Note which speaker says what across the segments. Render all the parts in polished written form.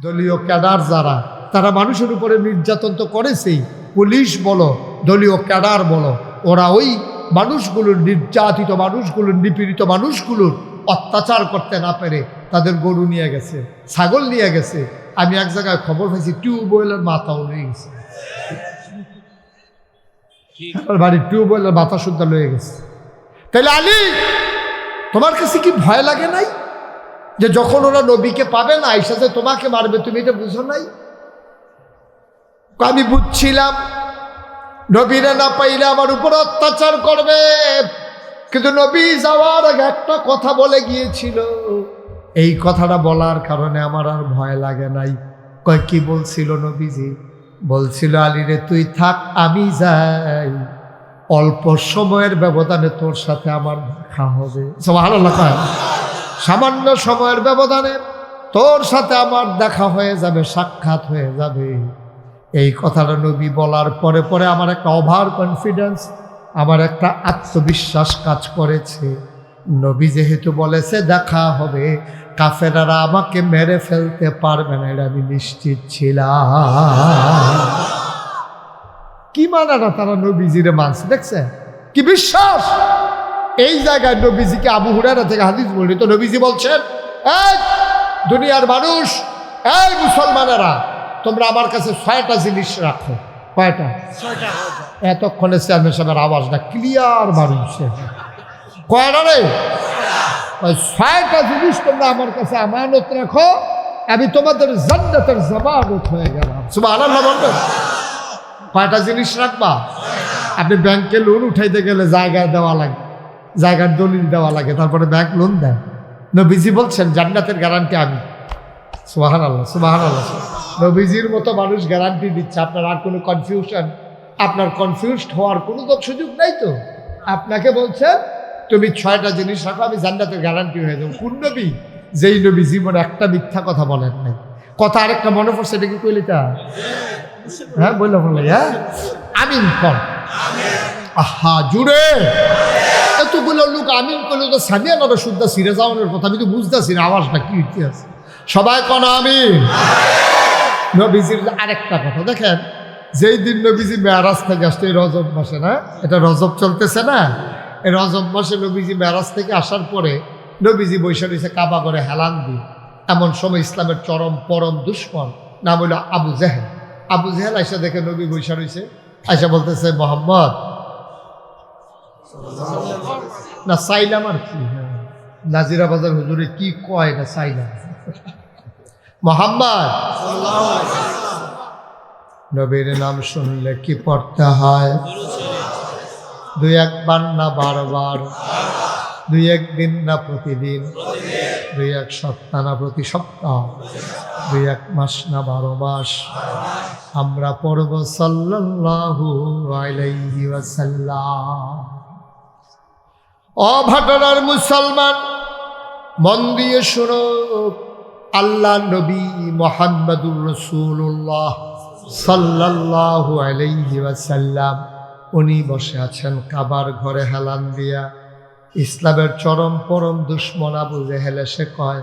Speaker 1: দলীয় ক্যাডার যারা, তারা মানুষের উপরে নির্যাতন তো করেছেই, পুলিশ বলো দলীয় ক্যাডার বলো, ওরা ওই মানুষগুলোর, নির্যাতিত মানুষগুলোর, নিপীড়িত মানুষগুলোর অত্যাচার করতে না পেরে তাদের গরু নিয়ে গেছে, ছাগল নিয়ে গেছে। আমি এক জায়গায় খবর পাইছি টিউবওয়েলের মাথাও নিয়ে গেছে, বাড়ির টিউবওয়েলের মাথা শুদ্ধ লয়ে গেছে। তাইলে আলী, তোমার কাছে কি ভয় লাগে নাই যে যখন ওরা নবীকে পাবে না আইসাতে তোমাকে মারবে, তুমি এটা বুঝো নাই? আমি বুঝছিলাম নবীরা না পাইলে আমার উপর অত্যাচার করবে, কিন্তু নবী যাওয়ার আগে একটা কথা বলে গিয়েছিল, এই কথাটা বলার কারণে আমার আর ভয় লাগে নাই। কয় কি বলছিল নবীজি? বলছিল আলী রে তুই থাক, আমি যাই, অল্প সময়ের ব্যবধানে তোর সাথে আমার দেখা হবে। সুবহানাল্লাহ। সামান্য সময়ের ব্যবধানে তোর সাথে আমার দেখা হয়ে যাবে, সাক্ষাৎ হয়ে যাবে। এই কথাটা নবী বলার পরে পরে আমার একটা ওভার কনফিডেন্স, আমার একটা আত্মবিশ্বাস কাজ করেছে। নবী যেহেতু বলেছে দেখা হবে, কাফেরারা আমাকে মেরে ফেলতে পারবে না, এটা আমি নিশ্চিত ছিলাম। কি মানে না তারা নবীজিরে মানছে, দেখছে কি বিশ্বাস। এই জায়গায় নবীজিকে আবু হুরায়রা থেকে হাদিস বর্ণিত, নবীজি বলছেন, এই দুনিয়ার মানুষ, এই মুসলমানেরা, তোমরা আমার কাছে 6টা জিনিস রাখো। কয়টা? 6টা। এতক্ষণে চেয়ারম্যান সাহেবের আওয়াজটা ক্লিয়ার বাড়ছে। কয়টা রে? 6টা জিনিস তোমরা আমার কাছে আমানত রাখো, আমি তোমাদের জান্নাতের জামানত হয়ে গেলাম। সুবহানাল্লাহ বলবেন। কয়টা জিনিস রাখবা? আপনি ব্যাংকে লোন উঠাইতে গেলে জায়গায় দেওয়া লাগে, জায়গার দলিল দেওয়া লাগে, তারপরে ব্যাংক লোন দেয়। নবীজি বলছেন জান্নাতের গ্যারান্টি আমি। সুবহানাল্লাহ, সুবহানাল্লাহ। নবীজির মতো মানুষ গ্যারান্টি দিচ্ছে, আপনার আর কোনো কনফিউশন, আপনার কনফিউজড হওয়ার কোনো তো সুযোগ নাই। তো আপনাকে বলছেন তুমি 6টা জিনিস রাখো, আমি জান্নাতের গ্যারান্টি হয়ে যাবো। কোন নবী? যেই নবী জীবনে একটা মিথ্যা কথা বলেন নাই। কথা আরেকটা মনে পড়ছে, এটা কি কইলিতা? হ্যাঁ বললো বললো, হ্যাঁ আমিন কর। আহা জুড়ে এতগুলো লোক আমিন করলো, তো সামিয়া না শুদ্ধ সিরে যাওয়ানোর কথা, আমি তো বুঝতেছি না আওয়াজটা কি হইতে আছে। সবাই কোন আমিন। নবীজির আরেকটা কথা দেখেন, যেই দিন নবীজি মেরাজ থেকে আসছে, এই রজব মাসে না, এটা রজব চলতেছে না, এই রজব মাসে নবীজি মেরাজ থেকে আসার পরে নবীজি বৈশা রয়েছে কাবা করে হেলান দিয়ে। এমন সময় ইসলামের চরম পরম দুশ্মন, নাম হইল আবু জেহেল। আবু জেহেল আইসা দেখে নবী বৈশা রয়েছে, আইসা বলতেছে মোহাম্মদ না সাইলাম আর কি, নাজিরা বাজার হুজুরে কি কয় না সাইলাম, মোহাম্মদ। নবীর নাম শুনলে কি পড়তে হয়? 2-1 বার না বারবার, 2-1 দিন না প্রতিদিন, 2-1 সপ্তাহ না প্রতি সপ্তাহ, 2-1 মাস না 12 মাস আমরা পড়ব সাল্লাল্লাহু আলাইহি ওয়াসাল্লাম। অভাটনার মুসলমান মন দিয়ে শোনো, আল্লাহ নবী মুহাম্মদুর রাসূলুল্লাহ সাল্লাল্লাহু আলাইহি ওয়াসাল্লাম, উনি বসে আছেন কাবার ঘরে হেলান দিয়া। ইসলামের চরম পরম দুশ্মন আবু জেহেল এসে কয়,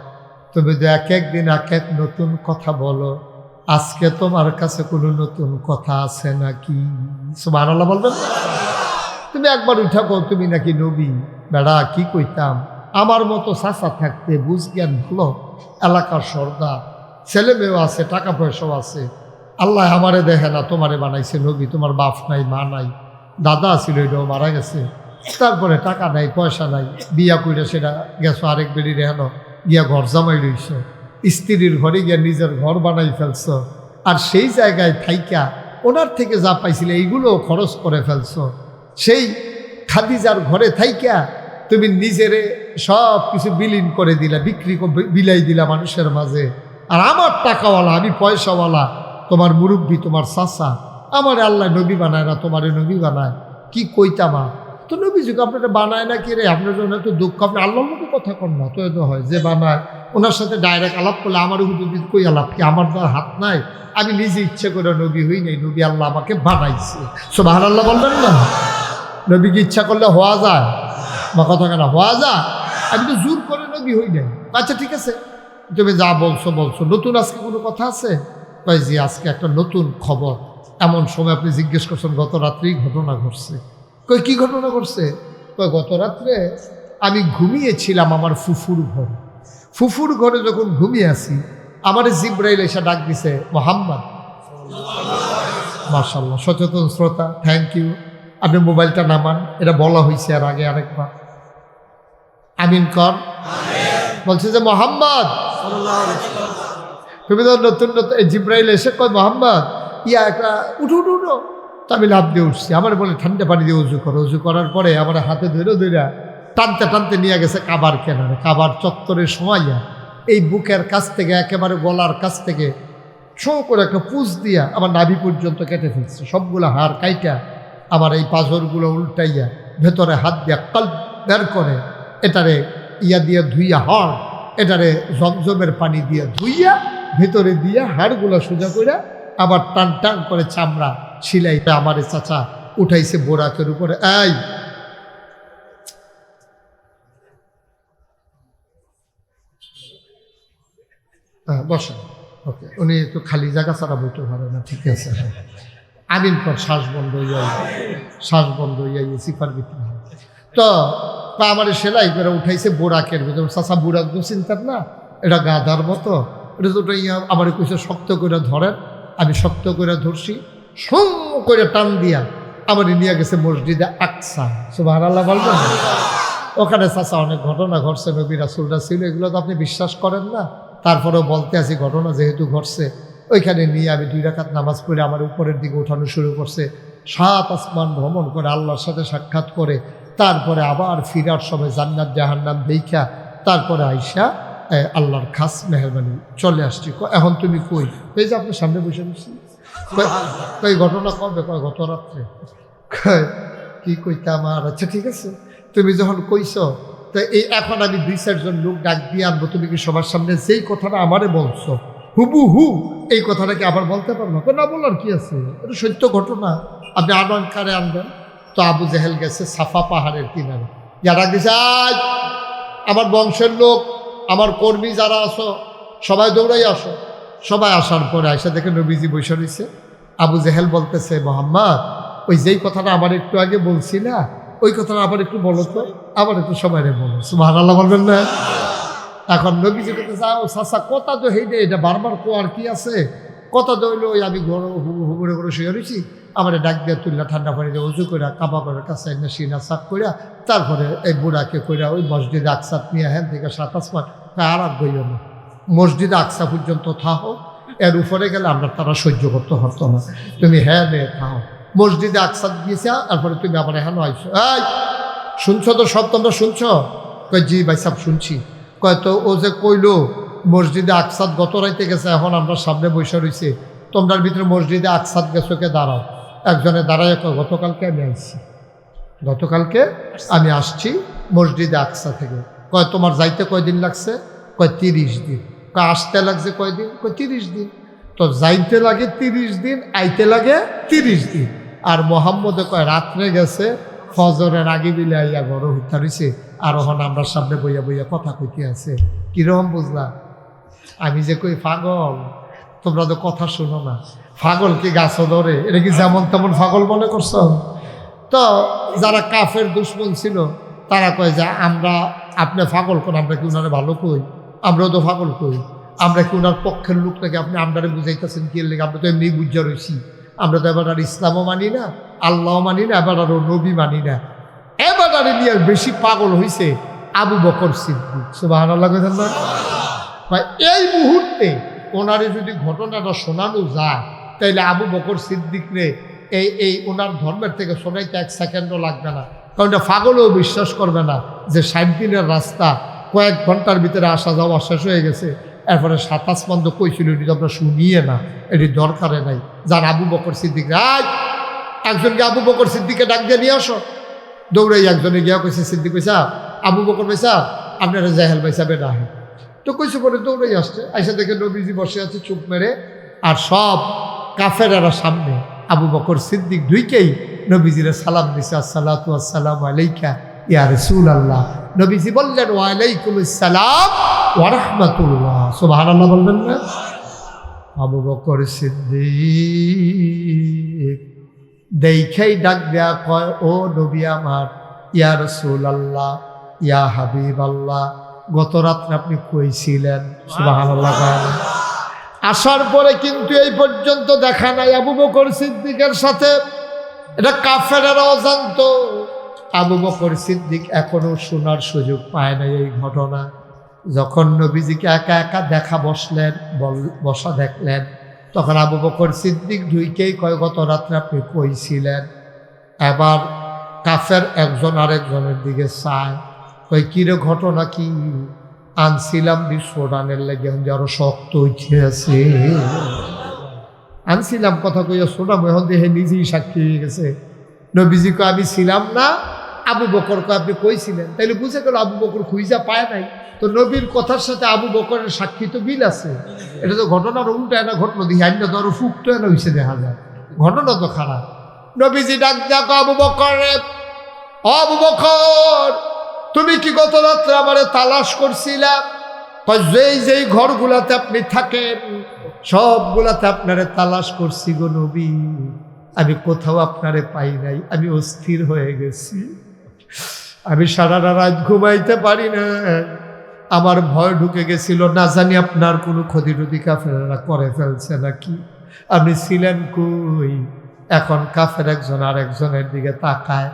Speaker 1: তুমি তো এক একদিন এক এক নতুন কথা বলো, আজকে তোমার কাছে কোনো নতুন কথা আছে নাকি? সুবহানাল্লাহ বলবেন। তুমি একবার উঠা কও তুমি নাকি নবী। বেড়া কি কইতাম, আমার মতো চাচা থাকতে বুঝ জ্ঞান ভালো, এলাকার সর্দার, ছেলে মেয়েও আছে, টাকা পয়সাও আছে, আল্লাহ আমারে দেখে না, তোমারে বানাইছে নবী, তোমার বাপ নাই মা নাই, দাদা ছিল এটাও মারা গেছে, তারপরে টাকা নাই পয়সা নাই, বিয়া কইরা সেটা গেছো আরেক বেড়ি রেহানো গিয়া ঘর জামাই রইছ, স্ত্রীর ঘরে গিয়া নিজের ঘর বানাই ফেলছ, আর সেই জায়গায় থাইকা ওনার থেকে যা পাইছিলে এইগুলোও খরচ করে ফেলছ। সেই খাদিজার ঘরে থাইকা তুমি নিজেরে সব কিছু বিলীন করে দিলা, বিক্রি বিলাই দিলা মানুষের মাঝে। আর আমার টাকাওয়ালা, আমি পয়সাওয়ালা, তোমার মুরব্বী, তোমার চাচা, আমার আল্লাহ নবী বানায় না, তোমারে নবী বানায়। কি কইতামা তো নবী যুগ আপনারা বানায় না কি রে? আপনার জন্য এত দুঃখ, আপনি আল্লাহর মতো কথা কন না তো। এত হয় যে বানায়, ওনার সাথে ডাইরেক্ট আলাপ করলে আমার হুজুর কই আলাপ কি? আমার তো হাত নাই, আমি নিজে ইচ্ছে করে নবী হই নাই, নবী আল্লাহ আমাকে বানাইছে। সুবহানাল্লাহ বলবেন না? নবীকে ইচ্ছা করলে হওয়া যায়, বা কথা কেন হওয়া যায়? আমি তো জোর করে নবী হই নাই। আচ্ছা ঠিক আছে, তুমি যা বলছো বলছো, নতুন আজকে কোনো কথা আছে? কয় জি, আজকে একটা নতুন খবর। এমন সময় আপনি জিজ্ঞেস করছেন গত রাত্রেই ঘটনা ঘটছে। কই কি ঘটনা ঘটছে? কয় গত রাত্রে আমি ঘুমিয়েছিলাম আমার ফুফুর ঘরে। ফুফুর ঘরে যখন ঘুমিয়ে আছি, আমার জিব্রাইল এসে ডাক দিছে, মোহাম্মদ। মাশাআল্লাহ, সচেতন শ্রোতা, থ্যাংক ইউ। আপনি মোবাইলটা নামান, এটা বলা হয়েছে আর আগে আরেকবার। আমিন কর। বলছে যে মোহাম্মদ, তুমি তো নতুন নতুন। জিব্রাইল এসে কয় মোহাম্মদ ইয়া একটা উঠো উঠো উঠো। তো আমি লাভ দিয়ে উঠছি। আমার বলে ঠান্ডা পানি দিয়ে উজু করো। উজু করার পরে আমার হাতে ধরে ধরে টানতে টানতে নিয়ে গেছে কাবার কেনারে। কাবার চত্বরের সময়য়া এই বুকের কাছ থেকে একেবারে গলার কাছ থেকে শো করে একটা পুষ দিয়া আমার নাভি পর্যন্ত কেটে ফেলছে। সবগুলো হাড় কাইটা আমার এই পাঁজরগুলো উল্টাইয়া ভেতরে হাত দিয়া কল্প বের করে এটারে ইয়া দিয়ে ধুইয়া হড়, এটারে জমজমের পানি দিয়ে ধুইয়া ভেতরে দিয়া হাড়গুলো সোজা করে আবার টান টান করে চামড়া সিলাইটা আমার চাচা উঠাইছে বোরাকের উপরে। এই বসেন। ওকে, উনি একটু খালি জায়গা ছাড়া বইতে পারে না, ঠিক আছে। আমিন পর শ্বাস বন্ধ হইয়া, শ্বাস বন্ধ হইয়া সিফার ভিতরে। তো আমার সেলাই করে উঠাইছে বোরাকের ভিতরে। চাচা বুড়াক তো চিন্তার না, এটা গাধার মতো। এটা তো ইয়া আমার কইছে শক্ত করে ধরেন। আমি শক্ত করে ধরছি, সং করে টান দিয়া আমার নিয়ে গেছে মসজিদে আকসা। সুবহানাল্লাহ বলবেন। ওখানে চাচা অনেক ঘটনা ঘটছে, নবী রাসূলরা ছিল, এগুলো তো আপনি বিশ্বাস করেন না, তারপরেও বলতে আছি ঘটনা যেহেতু ঘটছে। ওইখানে নিয়ে আমি 2 রাকাত নামাজ পড়ে আমার উপরের দিকে ওঠানো শুরু করছে। 7 আসমান ভ্রমণ করে আল্লাহর সাথে সাক্ষাৎ করে তারপরে আবার ফিরার সময় জান্নাত জাহান্নাম দেখা তারপরে আইসা আল্লাহর খাস মেহরবানি চলে আসছি। এখন তুমি কই? এই যে আপনার সামনে বসে বসছি। কই ঘটনা কবে? কয় গত রাত্রে। কি কইতে আমার? আচ্ছা ঠিক আছে, তুমি যখন কইছো তো এই এখন আমি 2-4 জন লোক ডাক দিয়ে আনবো। তুমি কি সবার সামনে যেই কথাটা আমারে বলছো হুবহু এই কথাটাকে আবার বলতে পারবো? না, বলার কি আছে, এটা সত্য ঘটনা, আপনি আনকারে আনবেন। তো আবু জেহেল গেছে সাফা পাহাড়ের কিনারে, যারা গেছে আমার বংশের লোক, আমার কর্মী যারা আসো সবাই দৌড়াই আসো। সবাই আসার পরে আয়সা দেখে নবীজি বসে রয়েছে। আবু জেহেল বলতেছে, মোহাম্মদ ওই যেই কথাটা আমার একটু আগে বলছি না, ওই কথাটা আবার একটু বলো তো, আবার একটু সবাই বলো। সুবহানাল্লাহ বলবেন না? এখন নবীজি বলতে যাও চাচা কথা তো হেঁটে এটা বারবার কোয়ার কি আছে? কথা দইল ওই আমি হুবুরে করে শুয়ে রয়েছি, আমার ডাক দিয়ে তুললা ঠান্ডা পানি দিয়ে উজু করে কাবা করে কাছে এনে সিনা সাফ করিয়া তারপরে এই বুড়াকে কইরা ওই মসজিদে আকসাত নিয়ে হ্যাঁ থেকে 7 আসমান আর গইও না, মসজিদে আকসা পর্যন্ত থাকো, এর উপরে গেলে আমরা তারা সহ্য করতে হতো না, তুমি হ্যাঁ নে থাকো। মসজিদে আকসাত গিয়েছে, তারপরে তুমি আবার এখানে আইসো। এই শুনছো তো সব, তোমরা শুনছো? কয় জি ভাই সাহেব শুনছি। কয় তো ও যে কইলো মসজিদে আকসাত গত রাইতে গেছে, এখন আমরা সামনে বসে রয়েছি, তোমরার ভিতরে মসজিদে আকসাত গেছো কে? দাঁড়াও। একজনে দাঁড়ায় কয় গতকালকে আমি আসছি, গতকালকে আমি আসছি মসজিদে আকসা থেকে। কয় তোমার যাইতে কয়দিন লাগছে? কয় 30 দিন। কয় আসতে লাগছে কয়দিন? কয় 30 দিন। তো যাইতে লাগে 30 দিন, আইতে লাগে 30 দিন। আর মোহাম্মদে কয় রাত্রে গেছে, ফজরের আগে বিলে আইয়া বড় হইতে রয়েছে, আর ওখানে আমরা সামনে বইয়া বইয়া কথা কইতে আছে। কিরকম বুঝলা? আমি যে কই পাগল, তোমরা তো কথা শুনো না। পাগল কি গাছও ধরে? এটা কি যেমন তেমন পাগল মনে করছো? তো যারা কাফের দুশ্মন ছিল তারা কয় যে আমরা আপনি পাগল কোন, আমরা কি উনারে ভালো কই? আমরাও তো পাগল কই। আমরা কি উনার পক্ষের লোক নাকি? আপনি আমরারে বুঝাইতেছেন কি লেগে? আমরা তো এমনি বুঝা রয়েছি। আমরা তো এবার আর ইসলামও মানি না, আল্লাহও মানি না, এবার আরও নবী মানি না। এবার আর নিয়ে বেশি পাগল হয়েছে আবু বকর সিদ্দিক। সুবহানাল্লাহ কইতেন না? এই মুহূর্তে ওনারে যদি ঘটনাটা শোনানো যায় তাইলে আবু বকর সিদ্দিক রে এই ওনার ধর্মের থেকে শোনাইতে 1 সেকেন্ডও লাগবে না। কারণ এটা পাগলও বিশ্বাস করবে না যে 60 দিনের রাস্তা কয়েক ঘন্টার ভিতরে আসা যাওয়া শেষ হয়ে গেছে। এরপরে 7 আসমান তো কইছিল, এটি আমরা শুনিয়ে না, এটি দরকারে নাই। যার আবু বকর সিদ্দিক একজনকে আবু বকর সিদ্দিককে ডাক দিয়ে নিয়ে আসো। দৌড়াই একজনে গিয়া কইছে, সিদ্দিক কইসা আবু বকর ভাইসা আপনারা জাহেল ভাই সাহেব রাহে। তো কইছে পরে দৌড়াই আসছে, আইসা দেখে নবীজি বসে আছে চুপ মেরে, আর সব কাফেরারা সামনে। আবু বকর সিদ্দিক ঢুইকেই নবীজিরে সালাম দিছে, আসসালাতু আসসালামু আলাইকা ইয়া রাসূলুল্লাহ। নবীজি বললেন ওয়া আলাইকুমুস সালাম ওয়া রাহমাতুল্লাহ। সুবহানাল্লাহ বলবেন না? আবু বকর সিদ্দিক দেখেই ডাক দেয়া কয়, ও নবী আমার, ইয়া রাসূলুল্লাহ, ইয়া হাবিবাল্লাহ, গত রাত্রে আপনি কইছিলেন। সুবহানাল্লাহ। আসার পরে কিন্তু এই পর্যন্ত দেখা নাই আবু বকর সিদ্দিকের সাথে। এটা কাফেরেরাও জানতো। আবু বকর সিদ্দিক এখনো শোনার সুযোগ পায় না এই ঘটনা। যখন নবীজিকে একা একা দেখা বসা দেখলেন, তখন আবু বকর সিদ্দিক ঢুইকেই কয়, গত রাত্রে আপনি কইছিলেন। এবার কাফের একজন আরেকজনের দিকে চায়, কই কিরে ঘটনা কি? আনছিলাম সোডানের লেগে আরো শক্ত উঠে আছে। আনছিলাম কথা কইয়া সোডা এখন দেখে নিজেই সাক্ষী হয়ে গেছে। নবীজি কয় আমি ছিলাম না, আবু বকর কয় আপনি কইছিলেন। তাইলে বুঝে গেল আবু বকর খুঁজা পায় নাই। তো নবীর কথার সাথে আবু বকরের সাক্ষী তো মিল আছে। এটা তো ঘটনার উল্টা না ঘটনা দিয়ে আন্য ধরো ফুকটো এনে হয়েছে দেখা যায়। ঘটনা তো খারাপ। নবীজি ডাক দেখো আবু বকর, আবু বকর তুমি কি গত রাত্রে আমারে তালাশ করছিলাম? যেই ঘরগুলাতে আপনি থাকেন সবগুলাতে আপনারে তালাশ করছি গো নবী, আমি কোথাও আপনারে পাই নাই। আমি অস্থির হয়ে গেছি, আমি সারা রাত ঘুমাইতে পারি না। আমার ভয় ঢুকে গেছিল, না জানি আপনার কোনো ক্ষতি টতি কাফেররা করে ফেলছে নাকি। আপনি ছিলেন কই? এখন কাফের একজন আরেকজনের দিকে তাকায়।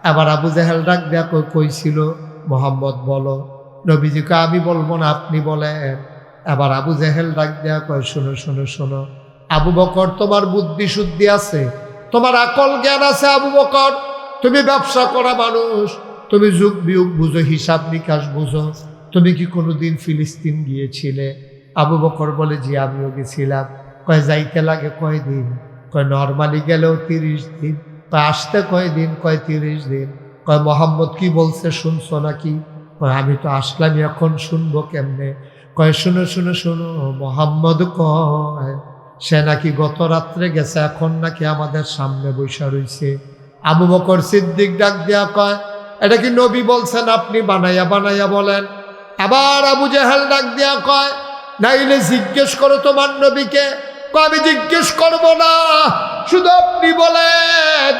Speaker 1: আবার আবু জেহেল ডাক দেয়া কইছিল, মোহাম্মদ বলো। নবীজিকে আমি বলবো না, আপনি বলেন। আবার আবু জেহেল ডাক দেয়া কয়, শোনো শোনো শোনো আবু বকর, তোমার বুদ্ধি শুদ্ধি আছে, তোমার আকল জ্ঞান আছে আবু বকর, তুমি ব্যবসা করা মানুষ, তুমি যুগ বিয়োগ বুঝো, হিসাব নিকাশ বুঝো। তুমি কি কোনোদিন ফিলিস্তিন গিয়েছিলে? আবু বকর বলে, জি আমিও গেছিলাম। কয় যাইতে লাগে কয়দিন? কয় নর্মালি গেলেও 30 দিন। কয় আসতে কয়দিন? কয় 30 দিন। কয় মোহাম্মদ কি বলছে শুনছো নাকি? কয় আমি তো আসলাম, এখন শুনবো কেমনে? কয় শুনো শুনো শোনো, মোহাম্মদ কয় সে নাকি গত রাত্রে গেছে, এখন নাকি আমাদের সামনে বৈশা রইছে। আবু বকর সিদ্দিক ডাক দিয়া কয়, এটা কি নবী বলছেন আপনি বানাইয়া বানাইয়া বলেন? আবার আবু জেহেল ডাক দিয়া কয়, নাইলে জিজ্ঞেস করো তোমার নবীকে। কয় আমি জিজ্ঞেস করব না, শুধু আপনি বলেন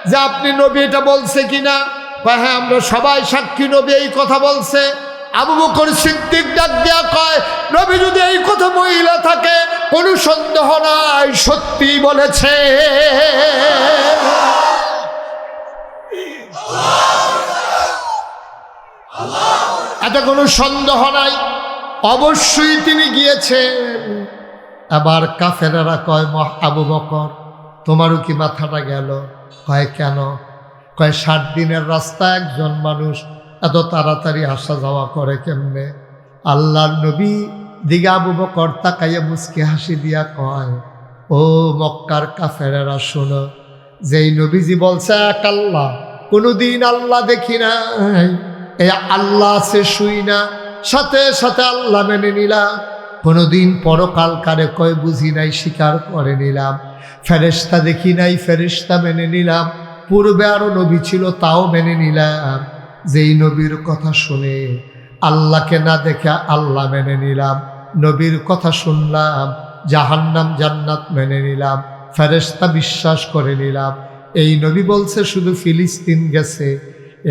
Speaker 1: যে আপনি নবী এটা বলছে কিনা। কয় হ্যাঁ আমরা সবাই সাক্ষী, নবী এই কথা বলছে। আবু বকর সিদ্দিক ডাক দিয়া কয়, নবী যদি এই কথা মহিলা থাকে কোনো সন্দেহ নাই, সত্যি বলেছে। এটা কোনো সন্দেহ নাই, অবশ্যই তিনি গিয়েছেন। আবার কাফেরেরা কয়, আবু বকর তোমারও কি মাথাটা গেল? কয় কেন? কয় 60 দিনের রাস্তা একজন মানুষ এত তাড়াতাড়ি আসা যাওয়া করে কেমনে? আল্লাহর নবী দিকে আবু বকর তাকাইয়া মুচকি হাসি দিয়া কয়, ও মক্কার কাফেরেরা শোনো, যেই নবীজি বলছে এক আল্লাহ, কোনোদিন আল্লাহ দেখি নাই, এই আল্লাহ আছে শুই না, সাথে সাথে আল্লাহ মেনে নিলাম। কোনোদিন পরকাল কারে কয় বুঝি নাই, স্বীকার করে নিলাম। ফেরেশতা দেখি নাই, ফেরেশতা মেনে নিলাম। পূর্বে আরো নবী ছিল, তাও মেনে নিলাম। যেই নবীর কথা শুনে আল্লাহকে না দেখে আল্লাহ মেনে নিলাম, নবীর কথা শুনলাম, জাহান্নাম জান্নাত মেনে নিলাম, ফেরেশতা বিশ্বাস করে নিলাম। এই নবী বলছে শুধু ফিলিস্তিন গেছে,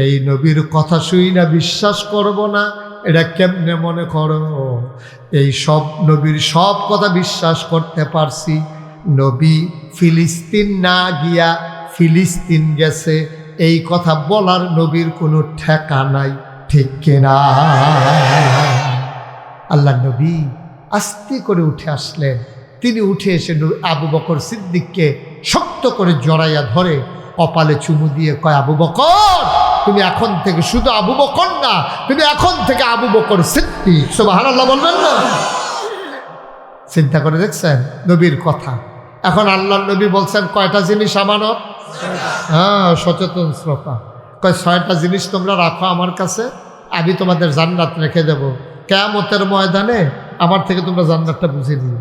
Speaker 1: এই নবীর কথা শুই না বিশ্বাস করব না, এটা কেমনে মনে করো? এই সব নবীর সব কথা বিশ্বাস করতে পারছি, নবী ফিলিস্তিন না গিয়া ফিলিস্তিন গেছে এই কথা বলার নবীর কোনো ঠেকা নাই, ঠিক কিনা? আল্লাহ নবী আস্তে করে উঠে আসলেন। তিনি উঠে এসে আবু বকর সিদ্দিককে শক্ত করে জড়াইয়া ধরে কপালে চুমু দিয়ে কয়, আবু বকর তুমি এখন থেকে শুধু আবু বকর না, তুমি এখন থেকে আবু বকর সিদ্দিক। সুবহানাল্লাহ বলবেন না? চিন্তা করে দেখছেন নবীর কথা। এখন আল্লাহর নবী বলছেন কয়টা জিনিস আমানত? হ্যাঁ, সচেতন শ্রোতা কয় 6টা জিনিস তোমরা রাখো আমার কাছে, আমি তোমাদের জান্নাত রেখে দেব। কিয়ামতের ময়দানে আমার থেকে তোমরা জান্নাতটা বুঝে নিও।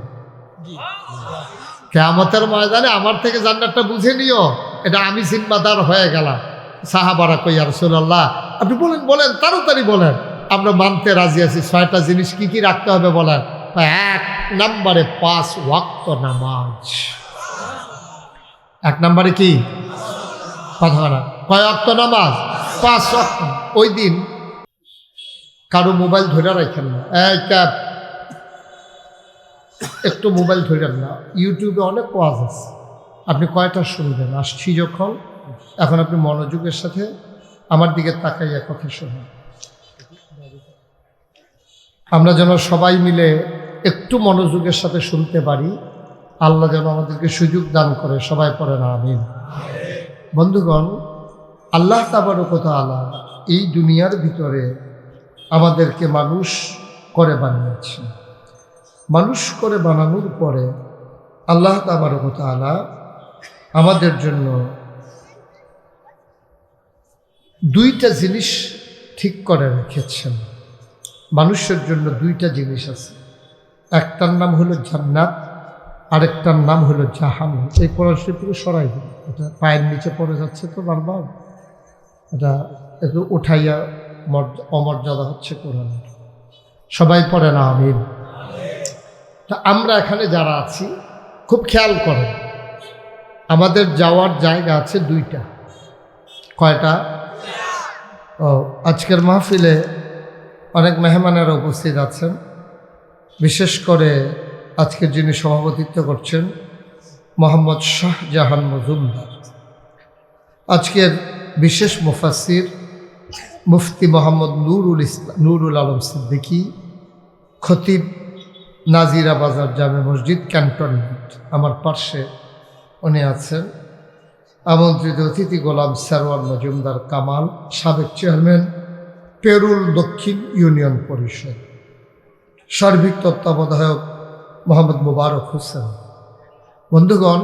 Speaker 1: কিয়ামতের ময়দানে আমার থেকে জান্নাতটা বুঝে নিও, এটা আমি জিম্মাদার হয়ে গেলাম। সাহাবারা কই, ইয়া রাসূলুল্লাহ আপনি বলেন বলেন তাড়াতাড়ি বলেন, আমরা মানতে রাজি আছি। 6টা জিনিস কি কি রাখতে হবে বলেন? এক নম্বরে 5 ওয়াক্ত নামাজ। এক নম্বরে কি কথা বলা, কয় ওয়াক্ত নামাজ? 5 ওয়াক্ত। ওই দিন কারো মোবাইল ধরে রাখেন না, একটু মোবাইল ধরেন না। ইউটিউবে অনেক ওয়াজ আছে, আপনি কয়টা শুনবেন? আসছি যখন, এখন আপনি মনোযোগের সাথে আমার দিকে তাকাইয়া কথা শুনুন। আমরা যেন সবাই মিলে একটু মনোযোগের সাথে শুনতে পারি, আল্লাহ যেন আমাদেরকে সুযোগ দান করে। সবাই পড়েন আমিন। বন্ধুগণ, আল্লাহ তাবারক ওয়া তাআলা এই দুনিয়ার ভিতরে আমাদেরকে মানুষ করে বানিয়েছে। মানুষ করে বানানোর পরে আল্লাহ তাবারক ওয়া তাআলা আমাদের জন্য দুইটা জিনিস ঠিক করে রেখেছেন। মানুষের জন্য দুইটা জিনিস আছে, একটার নাম হলো জান্নাত, আরেকটার নাম হলো জাহান্নাম। এই পড়াশোনা পুরো সরাই দিন, এটা পায়ের নিচে পড়ে যাচ্ছে তো বারবার, এটা একটু উঠাইয়া অমর্যাদা হচ্ছে কোরআনের। সবাই পড়ে না আমিন। তা আমরা এখানে যারা আছি খুব খেয়াল করেন, আমাদের যাওয়ার জায়গা আছে দুইটা। কয়টা? ও, আজকের মাহফিলে অনেক মেহমানেরা উপস্থিত আছেন। বিশেষ করে আজকের যিনি সভাপতিত্ব করছেন মোহাম্মদ শাহজাহান মজুমদার, আজকের বিশেষ মুফাসসির মুফতি মোহাম্মদ নুরুল আলম সিদ্দিকী, খতিব নাজিরা বাজার জামে মসজিদ ক্যান্টনমেন্ট, আমার পার্শ্বে উনি আছেন। আমন্ত্রিত অতিথি গোলাম সারওয়ার মজুমদার কামাল, সাবেক চেয়ারম্যান পেরুল দক্ষিণ ইউনিয়ন পরিষদ, সার্বিক তত্ত্বাবধায়ক মোহাম্মদ মুবারক হোসেন। বন্ধুগণ,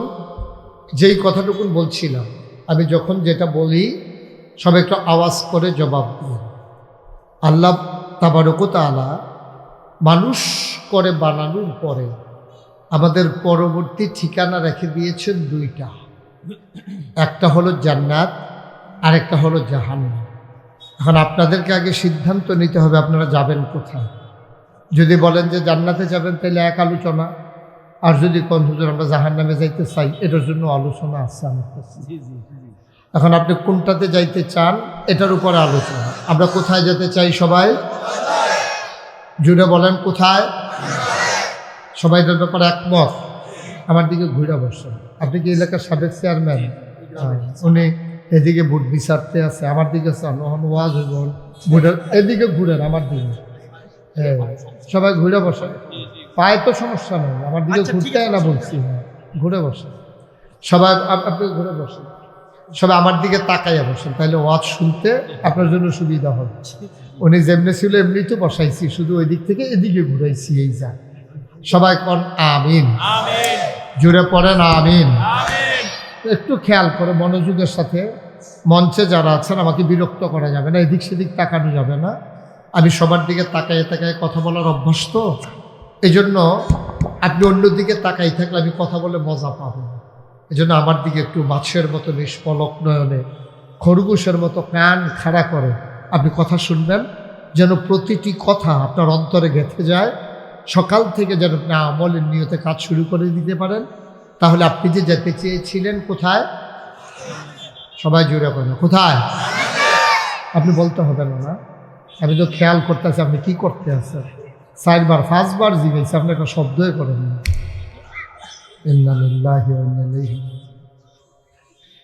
Speaker 1: যেই কথাটুকুন বলছিলাম, আমি যখন যেটা বলি সবাই একটু আওয়াজ করে জবাব দিন। আল্লাহ তাবারক ওয়া তাআলা মানুষ করে বানানোর পরে আমাদের পরবর্তী ঠিকানা রেখে দিয়েছেন দুইটা, একটা হলো জান্নাত, আরেকটা হলো জাহান্নাম। এখন আপনাদেরকে আগে সিদ্ধান্ত নিতে হবে আপনারা যাবেন কোথায়। যদি বলেন যে জান্নাতে যাবেন তাহলে এক আলোচনা, আর যদি কোন হুজুর আমরা জাহান্নামে যাইতে চাই, এটার জন্য আলোচনা আছে আমার কাছে। এখন আপনি কোনটাতে যাইতে চান এটার উপরে আলোচনা। আমরা কোথায় যেতে চাই? সবাই জুড়ে বলেন কোথায়? সবাই এটার ব্যাপারে একমত? আমার দিকে ঘুরে বসেন। আপনি কি এলাকার সাবেক চেয়ারম্যান? উনি এদিকে ভোট বিচারতে আছে, আমার দিকে চান, ওয়াজ হইব ভোটের, এদিকে ঘুরেন আমার দিকে। হ্যাঁ, সবাই ঘুরে বসেন, পায়ে তো সমস্যা নেই, আমার দিকে ঘুরতে না বলছি, ঘুরে বসেন সবাই। আপনি ঘুরে বসেন, সবাই আমার দিকে তাকাইয়া বসেন, তাহলে ওয়াজ শুনতে আপনার জন্য সুবিধা হবে। উনি যেমনি ছিল এমনি তো বসাইছি, শুধু ওই দিক থেকে এদিকে ঘুরাইছি, এই যা। সবাই কোন আমিন, জুড়ে পড়েন আমিন। একটু খেয়াল করে মনোযোগের সাথে, মঞ্চে যারা আছেন আমাকে বিরক্ত করা যাবে না, এদিক সেদিক তাকানো যাবে না। আমি সবার দিকে তাকাইয়ে তাকাইয়ে কথা বলার অভ্যাস তো, এই জন্য আপনি অন্যদিকে তাকাই থাকলে আমি কথা বলে মজা পাবো না। এই জন্য আমার দিকে একটু মাছের মতো নিষ্পলক নয়নে, খরগোশের মতো কান খাড়া করে আপনি কথা শুনবেন, যেন প্রতিটি কথা আপনার অন্তরে গেঁথে যায়। সকাল থেকে যেন আপনি আমলের নিয়তে কাজ শুরু করে দিতে পারেন। তাহলে আপনি যে যেতে চেয়েছিলেন কোথায়, সবাই জুড়ে করেন কোথায়, আপনি বলতে হবে না। আমি তো খেয়াল করতেছি আপনি কি করতে আছেন। 4বার 5বার জিজ্ঞেস, আপনি একটা শব্দই করেন না।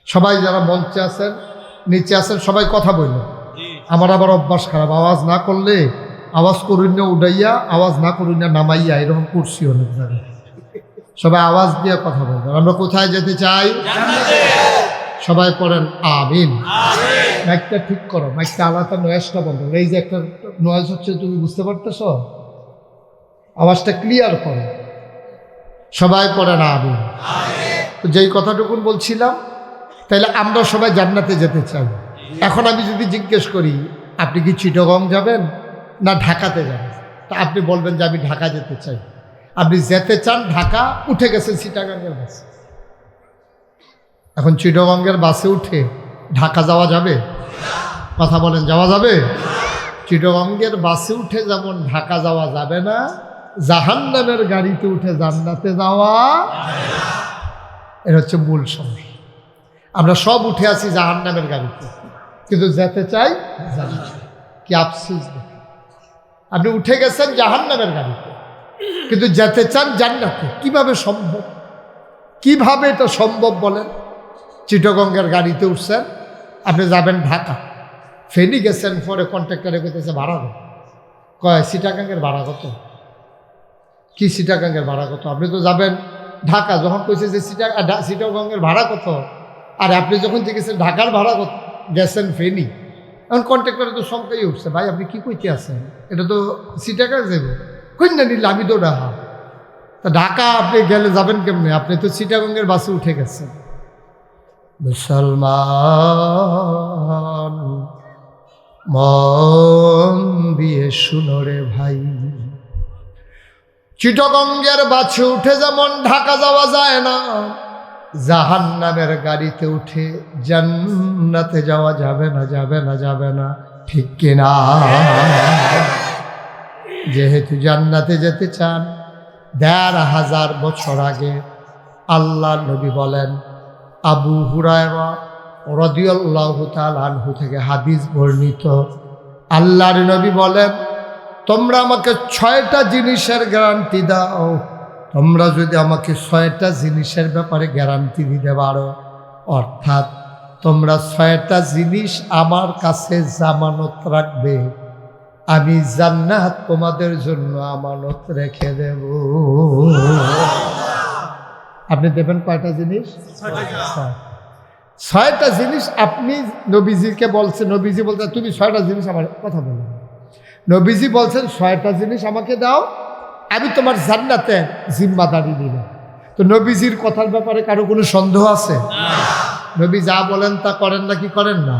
Speaker 1: সবাই যারা মঞ্চে আছেন, নিচে আছেন, সবাই কথা বললেন। আমার আবার অভ্যাস খারাপ, আওয়াজ না করলে, আওয়াজ করুন না উঠাইয়া, আওয়াজ না করুন না নামাইয়া, এরকম করছি অনেক জায়গায়। সবাই আওয়াজ দিয়ে কথা বলবেন। আমরা কোথায় যেতে চাই? সবাই পড়েন আমিন। মাইকটা ঠিক করো, মাইকটা আলাদা, নয়েজটা বন্ধ। এই যে একটা নয়েজ হচ্ছে, তুমি বুঝতে পারতেছ? আওয়াজটা ক্লিয়ার করো। সবাই পড়েন আমিন। তো যেই কথাটুকুন বলছিলাম, তাইলে আমরা সবাই জান্নাতে যেতে চাই। এখন আমি যদি জিজ্ঞেস করি আপনি কি চিটাগং যাবেন না ঢাকাতে যাবেন, তা আপনি বলবেন যে আমি ঢাকা যেতে চাই। আপনি যেতে চান ঢাকা, উঠে গেছেন চিটাগংয়ের বাসে। এখন চিটাগংয়ের বাসে উঠে ঢাকা যাওয়া যাবে? কথা বলেন, যাওয়া যাবে? চিটাগংয়ের বাসে উঠে যেমন ঢাকা যাওয়া যাবে না, জাহান্নামের গাড়িতে উঠে জান্নাতে যাওয়া এটা হচ্ছে মূল সমস্যা। আমরা সব উঠে আছি জাহান্নামের গাড়িতে, কিন্তু যেতে চাই জান্নাতে। কি আফসোস! আপনি উঠে গেছেন জাহান্নামের গাড়িতে, কিন্তু যেতে চান জান্নাতে। কিভাবে সম্ভব? কিভাবে এটা সম্ভব বলেন? চিটাগংয়ের গাড়িতে উঠছেন, আপনি যাবেন ঢাকা, ফেনী গেছেন, পরে কন্ট্রাক্টরে কইতেছে ভাড়া দেন, কয় চিটাগাঙ্গের ভাড়া কত? কি চিটাগাঙ্গের ভাড়া কত? আপনি তো যাবেন ঢাকা, যখন কইছে যে চিটাগংয়ের ভাড়া কত, আর আপনি যখন গেছেন ঢাকার ভাড়া কত, গেছেন ফেনী, এখন কন্ট্রাক্টরে তো সংখ্যাই উঠছে, ভাই আপনি কি কইতে আছেন, এটা তো চিটাগাং যাবে, কন্যা নিলে আমি তো ঢাকা, তা ঢাকা আপনি গেলে যাবেন কেমনে? আপনি তো চিটাগংয়ের বাসে উঠে গেছেন। মুসলমান মন দিয়ে শুনো রে ভাই, চিটাগংয়ের বাসে উঠে যেমন ঢাকা যাওয়া যায় না, জাহান্নামের গাড়িতে উঠে জান্নাতে যাওয়া যাবে না, যাবে না, যাবে না, ঠিক কিনা? যেহেতু জান্নাতে যেতে চান, ১,৫০০ বছর আগে আল্লাহ নবী বলেন, আবু হুরায়রা রাদিয়াল্লাহু তাআলা আনহু থেকে হাদিস বর্ণিত, আল্লাহর নবী বলেন, তোমরা আমাকে ৬টা জিনিসের গ্যারান্টি দাও, তোমরা যদি আমাকে ৬টা জিনিসের ব্যাপারে গ্যারান্টি দিতে পারো, অর্থাৎ তোমরা ৬টা জিনিস আমার কাছে জামানত রাখবে, আমি জান্নাত তোমাদের জন্য আমানত রেখে দেব। আপনি দেবেন কয়টা জিনিস? ৬টা জিনিস আপনি নবীজিকে বলছেন, নবীজি বলছেন তুমি ৬টা জিনিস আমার কথা বলো, নবীজি বলছেন ৬টা জিনিস আমাকে দাও, আমি তোমার জান্নাতে জিম্মাদারি নিব। তো নবীজির কথার ব্যাপারে কারো কোনো সন্দেহ আছে? নবী যা বলেন তা করেন না কি করেন না?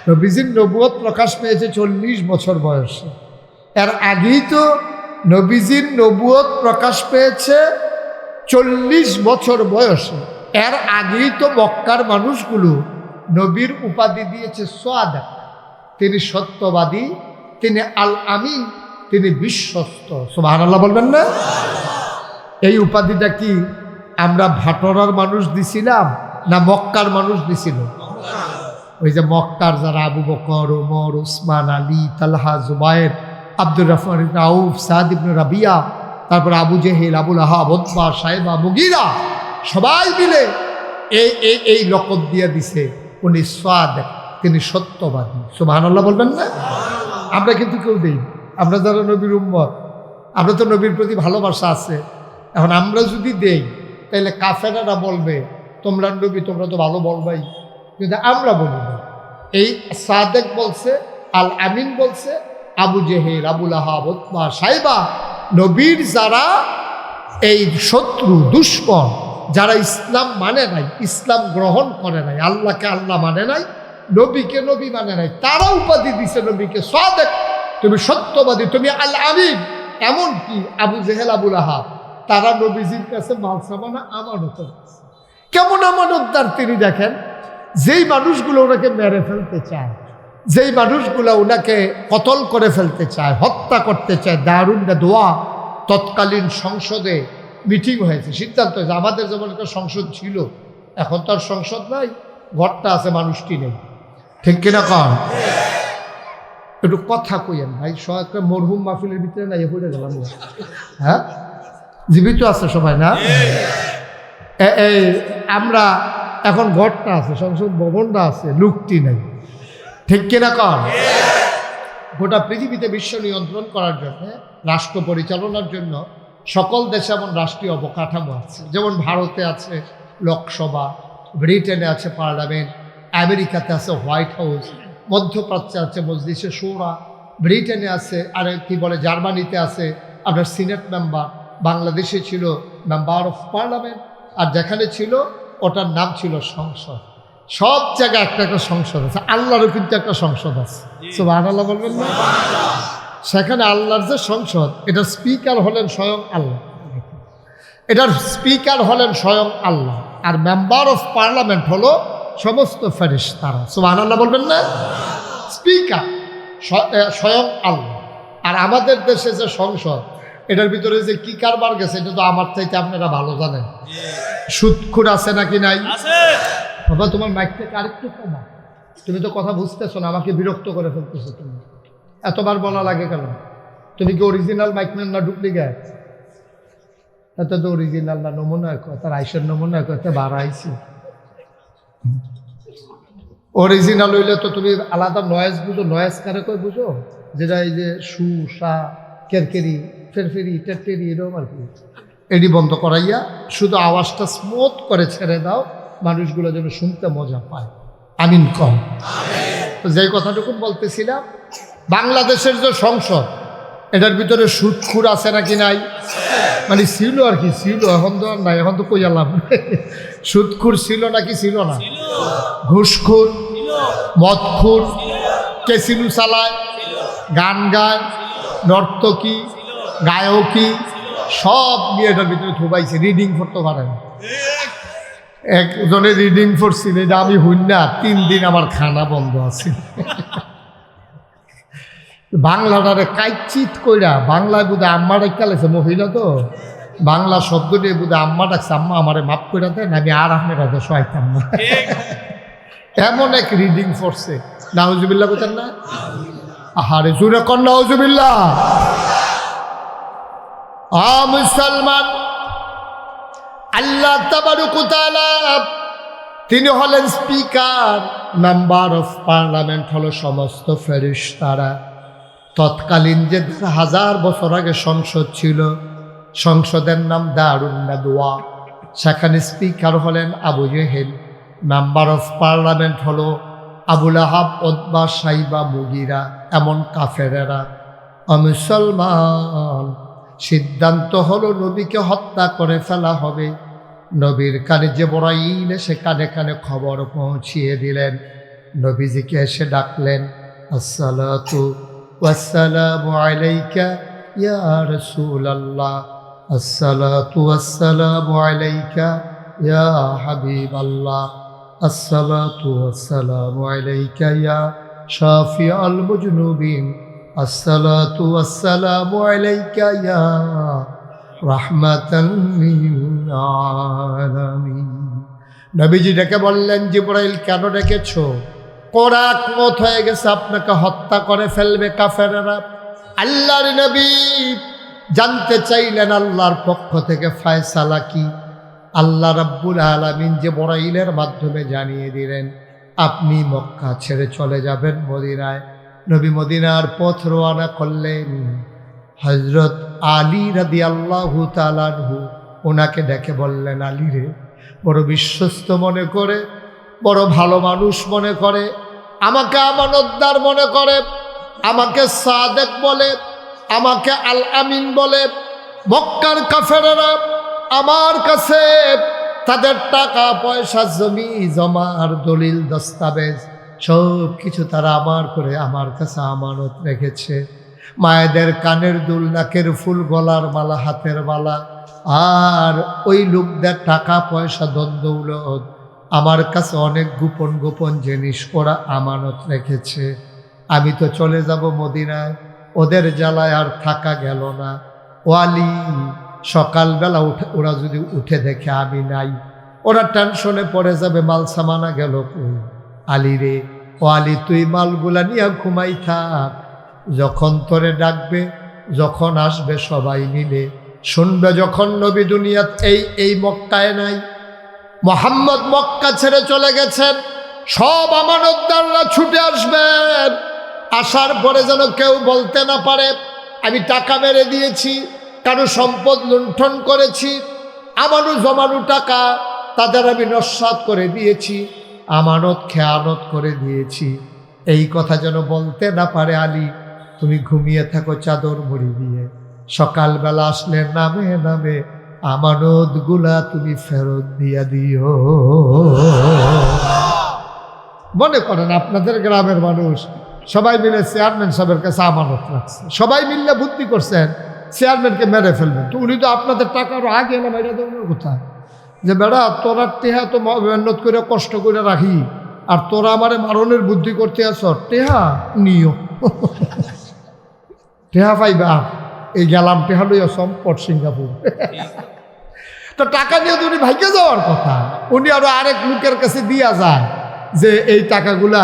Speaker 1: নবীজির নবুয়ত প্রকাশ পেয়েছে 40 বছর বয়সে। এর আগেই তো নবীজির নবুয়ত প্রকাশ পেয়েছে 40 বছর বয়সে। এর আগেই তো মক্কার মানুষগুলো নবীর উপাধি দিয়েছে সাদিক, তিনি সত্যবাদী, তিনি আল আমিন, তিনি বিশ্বস্ত। সুবহানাল্লাহ বলবেন না? এই উপাধিটা কি আমরা ভাটরার মানুষ দিছিলাম না মক্কার মানুষ দিছিল? ওই যে মক্কার যারা আবু বকর, ওমর, উসমান, আলী, তালহা, জুবায়ের, আব্দুর রহমান ইবনে আউফ, সাদ ইবনে রাবিয়া, তারপর আবু জেহেল, আবুল আহাব, উতবা, সাইবা, মুগীরা, সবাই মিলে এই লকব দিয়ে দিছে উনি সাদিক, তিনি সত্যবাদী। সুবহানাল্লাহ বলবেন না? আমরা কিন্তু কেউ দেই, আমরা যারা নবীর উম্মত, আমরা তো নবীর প্রতি ভালোবাসা আছে। এখন আমরা যদি দেই তাহলে কাফেরারা বলবে তোমরা নবী, তোমরা তো ভালো বলবাই, কিন্তু আমরা বলি না। এই সাদেক বলছে, আল আমিন বলছে, আবু জেহেল, আবুল আহাব, উতবা, সাইবা, নবীর যারা এই শত্রু, দুশ্মন, যারা ইসলাম মানে নাই, ইসলাম গ্রহণ করে নাই, আল্লাহকে আল্লাহ মানে নাই, নবীকে নবী মানে নাই, তারা উপাধি দিছে নবীকে সাদেক, তুমি সত্যবাদী, তুমি আল আমিন। এমনকি আবু জেহেল, আবুল আহাব, তারা নবীজির কাছে মাল সামানা আমানত। কেমন আমানতদার তিনি দেখেন, যেই মানুষগুলো ওনাকে মেরে ফেলতে চায়, যেই মানুষগুলো ওনাকে কতল করে ফেলতে চায়, হত্যা করতে চায়, দারুন দোয়া, তৎকালীন সংসদে মিটিং হয়েছে, সিদ্ধান্ত হয়েছে। আমাদের যেমন একটা সংসদ ছিল, এখন তো আর সংসদ নাই, ঘরটা আছে, মানুষটি নেই, ঠিক কিনা কন? একটু কথা কইয়েন ভাই, একটা মরহুম মাহফিলের ভিতরে না পড়ে গেলাম। হ্যাঁ, জীবিত আছে সবাই না? এই আমরা এখন ঘরটা আছে, সংসদ ভবনটা আছে, লোকটি নেই, ঠিক কিনা কন? গোটা পৃথিবীতে বিশ্ব নিয়ন্ত্রণ করার জন্য, রাষ্ট্র পরিচালনার জন্য সকল দেশে এমন রাষ্ট্রীয় অবকাঠামো আছে। যেমন ভারতে আছে লোকসভা, ব্রিটেনে আছে পার্লামেন্ট, আমেরিকাতে আছে হোয়াইট হাউস, মধ্যপ্রাচ্যে আছে মজলিসে শুরা, ব্রিটেনে আছে, আর কি বলে জার্মানিতে আছে আপনার সিনেট মেম্বার, বাংলাদেশে ছিল মেম্বার অফ পার্লামেন্ট, আর যেখানে ছিল ওটার নাম ছিল সংসদ। সব জায়গায় একটা একটা সংসদ আছে। আল্লাহরও কিন্তু একটা সংসদ আছে, সুবহানাল্লাহ বলবেন না? সেখানে আল্লাহর যে সংসদ, এটার স্পিকার হলেন স্বয়ং আল্লাহ, এটার স্পিকার হলেন স্বয়ং আল্লাহ, আর মেম্বার অফ পার্লামেন্ট হলো সমস্ত ফেরেশতারা। সুবহানাল্লাহ বলবেন না? স্পিকার স্বয়ং আল্লাহ। আর আমাদের দেশে যে সংসদ, এটার ভিতরে যে কি কারবার গেছে এটা তো আমার চাইতে আপনারা ভালো জানেন। সুদখোর আছে নাকি নাই? বাবা তোমার মাইক থেকে আরেকটু কমা, তুমি তো কথা বুঝতেছো না, আমাকে বিরক্ত করে ফেলতেছো। তুমি এতবার বলা লাগে কেন? তুমি কি অরিজিনাল মাইকম্যান না ডুপ্লিকেট? এত তো অরিজিনাল না নমুনা, তার আইসের নমুনা করতে বাড়াইছি। অরিজিনাল হইলে তো তুমি আলাদা নয়েজ বুঝো। নয়েজ কারে কই বুঝো? যেটা এই যে সু সা কেরকেরি ফেরফেরি টেরটেরি এরকম আর কি, এডি বন্ধ করাইয়া শুধু আওয়াজটা স্মুথ করে ছেড়ে দাও, মানুষগুলো যেন শুনতে মজা পায়। আমিন কম। তো যেই কথাটুকু বলতেছিলাম, বাংলাদেশের যে সংসদ, এটার ভিতরে সুদখোর আছে নাকি নাই? মানে ছিল আর কি, ছিল, এখন তো আর নাই, এখন তো কই আলাম। সুদখোর ছিল নাকি ছিল না? ঘুষখোর, মদখোর, ক্যাসিনো চালায়, গান গায়, নর্তকী, গায়কী সব নিয়ে এটার ভিতরে থুবাইছে। রিডিং পড়তে পারেন। একজনে রিডিং পড়ছিল, এটা আমি হইন না, 3 দিন আমার খানা বন্ধ আছে। বাংলাটারে কাইচিত কইরা, বাংলায় বুধে আম্মা ডাক্কা লাগছে, মহিলা তো বাংলা শব্দ দিয়ে বুধে আম্মা ডাকছে, আম্মা আমারে মাফ করে দেন, আমি আর আপনার কাছে সহাইতাম না। এমন এক রিডিং পড়ছে, নাউজুবিল্লাহ বলতেন না? আহারে জুরে কর নাউজুবিল্লাহ। মুসলমান, আল্লাহ তাবারক ওয়া তাআলা তিনি হলেন স্পিকার, মেম্বার অফ পার্লামেন্ট হলো সমস্ত ফেরেশতারা। তৎকালীন যে 1000 বছর আগে সংসদ ছিল, সংসদের নাম দারুন নাদওয়া, সেখানে স্পিকার হলেন Abu Jahl, member of parliament হলো আবুল আহাব, উতবা, সাইবা, মুগিরা, এমন কাফেরেরা। মুসলমান, সিদ্ধান্ত হলো নবীকে হত্যা করে ফেলা হবে। নবীর কানে জিবরাইল এসে কানে কানে খবর পৌঁছিয়ে দিলেন। নবীজিকে এসে ডাকলেন, আসসালাতু ওয়াসসালামু আলাইকা ইয়া রাসূলুল্লাহ, আসসালাতু ওয়াসসালামু আলাইকা ইয়া হাবিবাল্লাহ, আসসালাতু ওয়াসসালামু আলাইকা ইয়া শাফিআল মুজনুবিন, আসসালাতু ওয়াসসালামু আলাইকা ইয়া রাহমাতান লিল আলামিন। নবীজি ডেকে বললেন, জিবরাইল কেন ডেকেছো? কোরাক মত হয়ে গেছে, আপনাকে হত্যা করে ফেলবে কাফেররা। আল্লাহর নবী জানতে চাইলেন আল্লাহর পক্ষ থেকে ফয়সালা কি। আল্লাহ রাব্বুল আলামিন জিবরাইলের মাধ্যমে জানিয়ে দিলেন, আপনি মক্কা ছেড়ে চলে যাবেন মদিনায়। নবী মদিনার পথ রওনা করলেন। হযরত আলী রাদিয়াল্লাহু তাআলা আনহু ওনাকে ডেকে বললেন, আলী রে, বড় বিশ্বস্ত মনে করে, বড় ভালো মানুষ মনে করে, আমাকে আমানতদার মনে করে, আমাকে সাদেক বলে, আমাকে আল আমিন বলে। মক্কার কাফেররা আমার কাছে তাদের টাকা পয়সা, জমি জমার দলিল দস্তাবেজ সব কিছু তারা আমার করে আমার কাছে আমানত রেখেছে। মায়েদের কানের দুল, নাকের ফুল, গলার মালা, হাতের মালা, আর ওই লোকদের টাকা পয়সা, দৌলত আমার কাছে অনেক গোপন গোপন জিনিস ওরা আমানত রেখেছে। আমি তো চলে যাব মদিনায়, ওদের জ্বালায় আর থাকা গেল না। ওয়ালি, সকালবেলা ওরা যদি উঠে দেখে আমি নাই, ওরা টেনশনে পড়ে যাবে, মাল সামানা গেল কই। আলী রে, ও আলী, তুই মালগুলা নিয়ে ঘুমাই থাক, যখন তোরে ডাকবে, যখন আসবে সবাই মিলে শুনবে, যখন নবী দুনিয়াত এই মক্কায় নাই, মুহাম্মদ মক্কা ছেড়ে চলে গেছেন, সব আমানতদাররা ছুটে আসবেন। আসার পরে যেন কেউ বলতে না পারে আমি টাকা মেরে দিয়েছি, কারো সম্পদ লুণ্ঠন করেছি, আমানু জমানো টাকা তাদের আমি নস্যাৎ করে দিয়েছি, আমানত খেয়ানত করে দিয়েছি, এই কথা যেন বলতে না পারে। আলী, তুমি ঘুমিয়ে থাকো চাদর মুড়ি দিয়ে, সকালবেলা আসলে নামে নামে আমানত গুলা তুমি ফেরত দিয়া দিও। মনে করেন আপনাদের গ্রামের মানুষ সবাই মিলে চেয়ারম্যান সাহেবের কাছে আমানত রাখছে, সবাই মিললে বুদ্ধি করছেন চেয়ারম্যানকে মেরে ফেলবেন, তো উনি তো আপনাদের টাকারও আগে এলাম, এটা দেওয়ার কথা যে বেড়া তোরা টেহা তো মেহনত করে কষ্ট করে রাখি, আর তোরা আমারে মারণের বুদ্ধি করতে আস, টেহা নিও, টেহা পাইবা এই গেলামটি হলো সম্পদ সিঙ্গাপুর। তো টাকা নিয়ে তো উনি ভাইকে যাওয়ার কথা, উনি আরো আরেক লোকের কাছে দিয়া যায় যে এই টাকাগুলা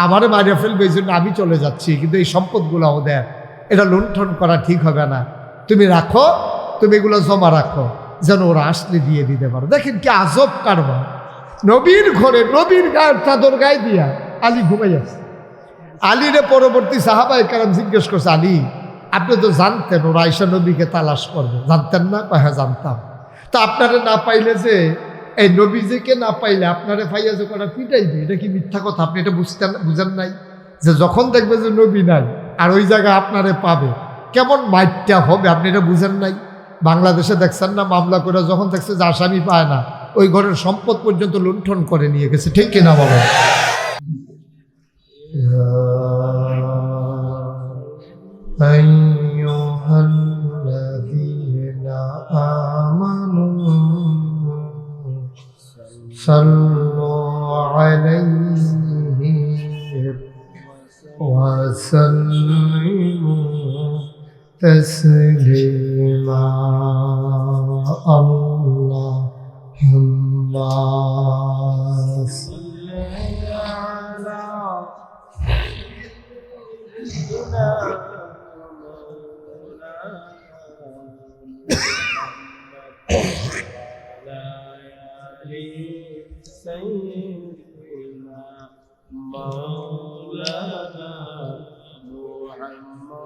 Speaker 1: আমারে মারিয়া ফেলবে, এই জন্য আমি চলে যাচ্ছি, কিন্তু এই সম্পদগুলা ওদের, এটা লুণ্ঠন করা ঠিক হবে না, তুমি রাখো, তুমি এগুলো জমা রাখো, যেন ওরা আসলে দিয়ে দিতে পারো। দেখেন কি আজব কারবার। নবীর ঘরে নবীর গায়ের চাদর গায়ে দিয়া আলী ঘুমাই আছে। আলীরে পরবর্তী সাহাবায়ে কেরাম জিজ্ঞেস করছে, আলী আপনি তো জানতেন ওরা আয়েশা নবীকে তালাশ করবে, জানতেন না? হ্যাঁ জানতাম। তা আপনারে না পাইলে যে এই নবীজিকে না পাইলে আপনারে পাইয়া যে কটা পিটাইবে, এটা কি মিথ্যা কথা? আপনি এটা বুঝেন নাই যে যখন দেখবে যে নবী নাই আর ওই জায়গায় আপনারে পাবে, কেমন মাইটটা হবে, আপনি এটা বুঝেন নাই? বাংলাদেশে দেখছেন না, মামলা করে যখন দেখছে যে আসামি পায় না, ওই ঘরের সম্পদ পর্যন্ত লুণ্ঠন করে নিয়ে গেছে, ঠিক কিনা বাবা? আইয়ুহাল্লাযীনা আমানু সাল্লু আলাইহি ওয়া সাল্লিমু তাসলিমা। আল্লাহুম্মা সাল্লি আলা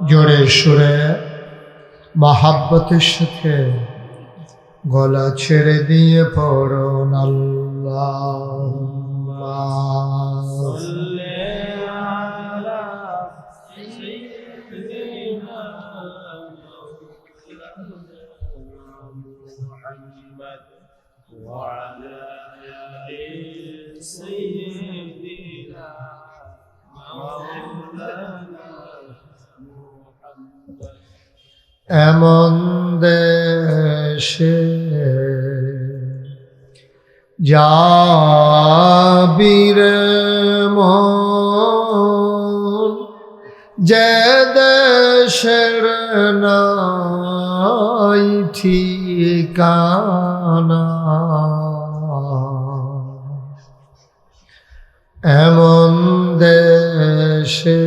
Speaker 1: জোরে সুরে মহাব্বতের সাথে গলা ছেড়ে দিয়ে পড়ুন আল্লাহুম্মা সাল্লি আলা সাইয়্যিদিনা মুহাম্মদ ওয়া আলা আলি সাইয়্যিদিনা মাওলানা। এমন দেশে যাবিরে মন, যে দেশের নাই ঠিকানা, এমন দেশে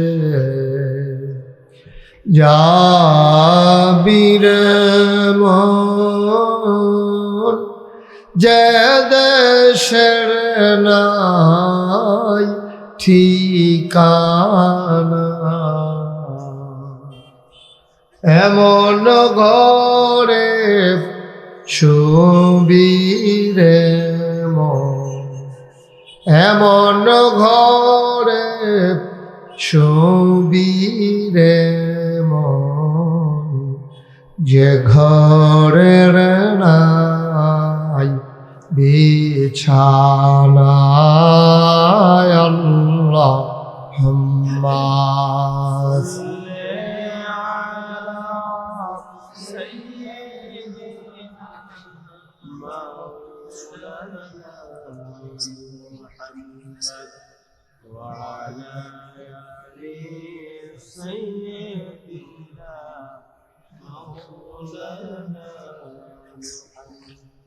Speaker 1: যাবিরে মন, যে দেশের নাই ঠিকানা, এমন ঘরে শুবিরে মন, এমন ঘরে শুবিরে মন, যে ঘরের নাই বিছানা। আল্লাহুম্মা সাল্লি আলা সাইয়্যিদিনা মাওলানা মুহাম্মদ ওয়া আলা আলি সাইয়্যিদিনা মাওলানা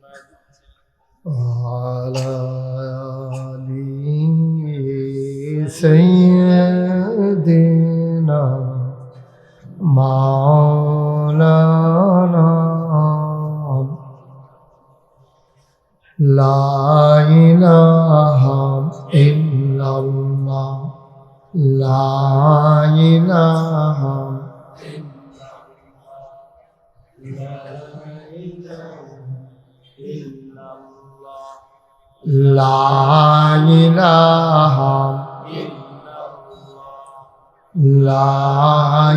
Speaker 1: মুহাম্মদ ওয়া আলা আলি সাইয়্যিদিনা মাওলানা। লা ইলাহা ইল্লাল্লাহ, লা ইলাহা লা ইলাহা লা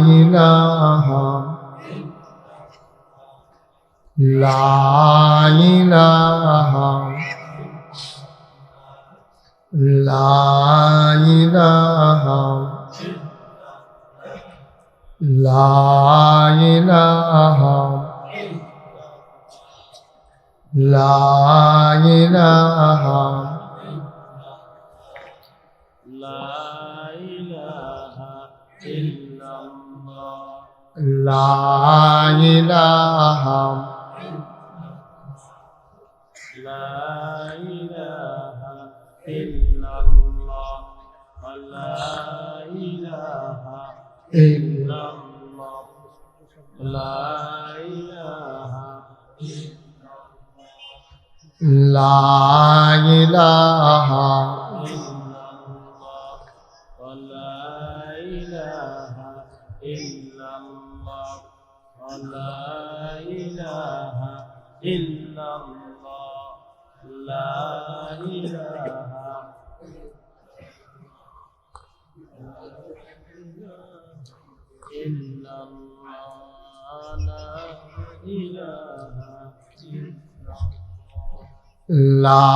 Speaker 1: ইলাহা লা ইলাহা লা ইলাহা লা ইলাহা লা ইলাহা লা ইলাহা ইল্লাল্লাহ লা ইলাহা
Speaker 2: ইল্লাল্লাহ লা ইলাহা ইল্লাল্লাহ লা ইলাহা
Speaker 1: লা ইলাহা লা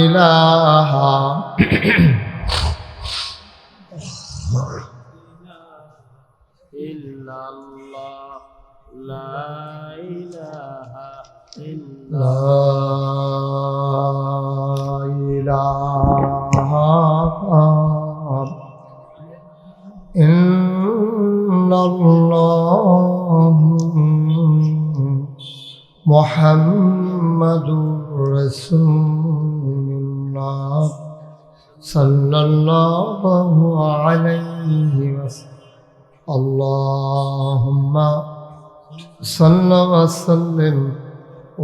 Speaker 1: ইলাহা
Speaker 2: ইল্লাল্লাহ লা ইলাহা
Speaker 1: লা ইলাহা ইল্লাল্লাহ মুহাম্মাদুর রাসূলুল্লাহ সাল্লাল্লাহু আলাইহি ওয়াসাল্লাম আল্লাহুম্মা সাল্লি ওয়া সাল্লিম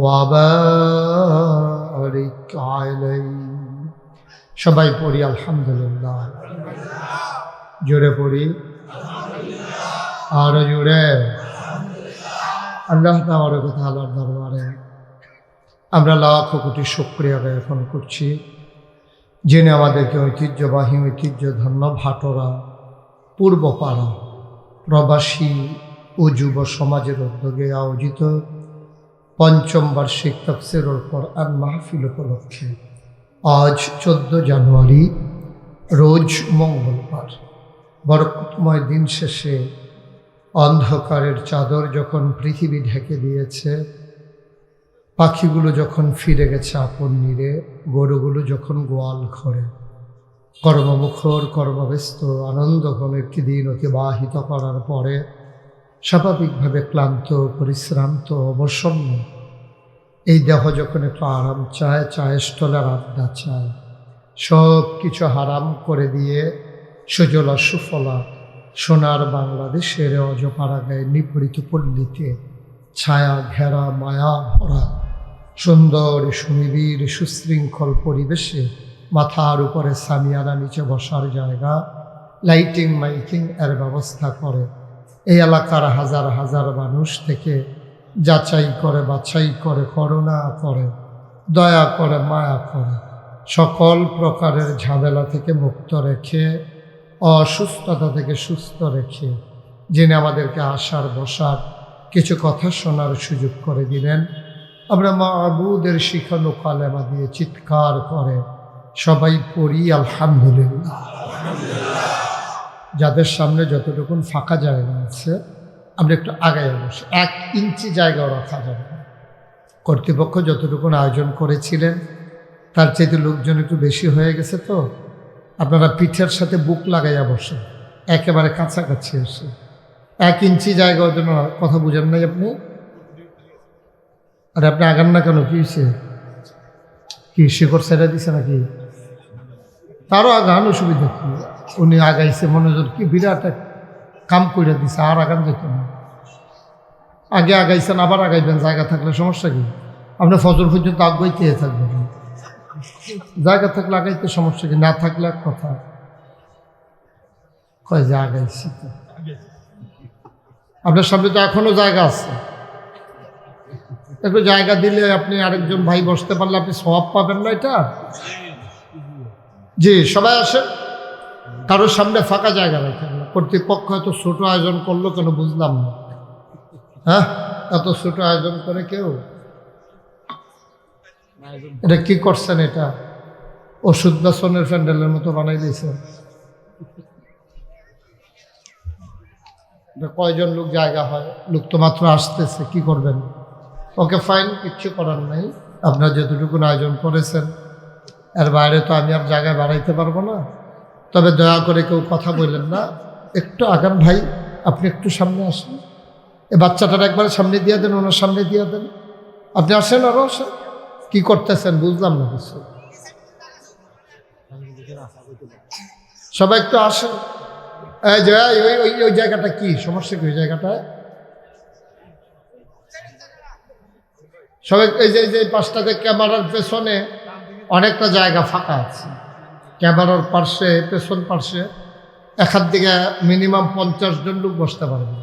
Speaker 1: ওয়া বারিক আলাইহি। সবাই পড়ি আলহামদুলিল্লাহ, জোরে পড়ি আরো জোরে। আল্লাহ তাআলার দরবারে আমরা লাখ কোটি শুকরিয়া জ্ঞাপন করছি, যিনি আমাদেরকে ঐতিহ্যবাহী ঐতিহ্যধন্য ভাটোরা পূর্বপাড়া প্রবাসী ও যুব সমাজের উদ্যোগে আয়োজিত পঞ্চম বার্ষিক তাফসীরুল কোরআন মাহফিল উপলক্ষে আজ 14 জানুয়ারি রোজ মঙ্গলবার বরকতময় দিন শেষে অন্ধকারের চাদর যখন পৃথিবী ঢেকে দিয়েছে, পাখিগুলো যখন ফিরে গেছে আপন নীড়ে, গরুগুলো যখন গোয়াল ঘরে, কর্মমুখর কর্মব্যস্ত আনন্দঘন একটি দিন অতিবাহিত করার পরে স্বাভাবিকভাবে ক্লান্ত পরিশ্রান্ত অবসন্ন এই দেহ যখন একটু আরাম চায়, চায়ের স্টলের আড্ডা চায়, সব কিছু হারাম করে দিয়ে সুজলা সুফলা সোনার বাংলাদেশের অজপাড়াগায় নিবৃত পল্লীতে ছায়া ঘেরা মায়া ভরা সুন্দর সুনিবিড় সুশৃঙ্খল পরিবেশে মাথার উপরে সামিয়ানা, নিচে বসার জায়গা, লাইটিং মাইকিং এর ব্যবস্থা করে এই এলাকার হাজার হাজার মানুষ থেকে যাচাই করে বাছাই করে করুণা করে দয়া করে মায়া করে সকল প্রকারের ঝামেলা থেকে মুক্ত রেখে অসুস্থতা থেকে সুস্থ রেখে যিনি আমাদেরকে আসার বসার কিছু কথা শোনার সুযোগ করে দিলেন, আমরা মাবুদের শিখানো কালেমা দিয়ে চিৎকার করে সবাই পড়ি আলহামদুলিল্লাহ। যাদের সামনে যতটুকুন ফাঁকা জায়গা আছে আমরা একটু আগায় বসে, 1 ইঞ্চি জায়গাও রাখা যাবে না। কর্তৃপক্ষ যতটুকুন আয়োজন করেছিলেন তার চাইতে লোকজন একটু বেশি হয়ে গেছে, তো আপনারা পিঠের সাথে বুক লাগাইয়া বসেন একেবারে কাছাকাছি এসে। 1 ইঞ্চি জায়গার জন্য কথা বুঝেন নাই আপনি? আর আপনি আগান না কেন? কি হয়েছে? কি শিকড় ছেড়ে দিছে নাকি? তারও আগান, অসুবিধা কি? উনি আগাইছে মনোযোগ কি বিরাট এক কাম করে দিছে, আর আগান যেত না। আগে আগাইছেন আবার আগাইবেন, জায়গা থাকলে সমস্যা কি? আপনি ফজর পর্যন্ত আগাইতে থাকবেন, জায়গা থাকলে আগাইতে সমস্যা কি? না থাকলে এক কথা কয় যে আগাইছি। তো আপনার সামনে তো এখনো জায়গা আছে, একটু জায়গা দিলে আপনি আরেকজন ভাই বসতে পারলে আপনি সওয়াব পাবেন না এটা? জি, সবাই আসেন, কারোর সামনে ফাঁকা জায়গা রাখেন না। কর্তৃপক্ষ এত ছোট আয়োজন করলো কেন বুঝলাম না। হ্যাঁ, এত ছোট আয়োজন করে কেউ? এটা কি করছেন? এটা ওষুধ বেসনের প্যান্ডেলের মতো বানাই দিয়েছেন। কয়জন লোক জায়গা হয়? লোক তো মাত্র আসতেছে, কি করবেন? ওকে ফাইন, কিচ্ছু করার নাই। আপনারা যতটুকু আয়োজন করেছেন এর বাইরে তো আমি আর জায়গায় বাড়াইতে পারবো না। তবে দয়া করে কেউ কথা বললেন না, একটু আগান ভাই, আপনি একটু সামনে আসুন, এই বাচ্চাটার একবার সামনে দিয়ে দেন, ওনার সামনে দিয়ে দেন। আপনি আসেন, আরো আসেন। কি করতেছেন বুঝলাম না কিছু। সবাই একটু আসেন। এই যে ওই ওই ওই জায়গাটা কি সমস্যা, কি ওই জায়গাটায় সবাই এই যে পাশটাতে ক্যামেরার পেছনে অনেকটা জায়গা ফাঁকা আছে। ক্যামেরার পার্শ্বে, পেছন পার্শ্বে এখান থেকে মিনিমাম 50 জন লোক বসতে পারবে।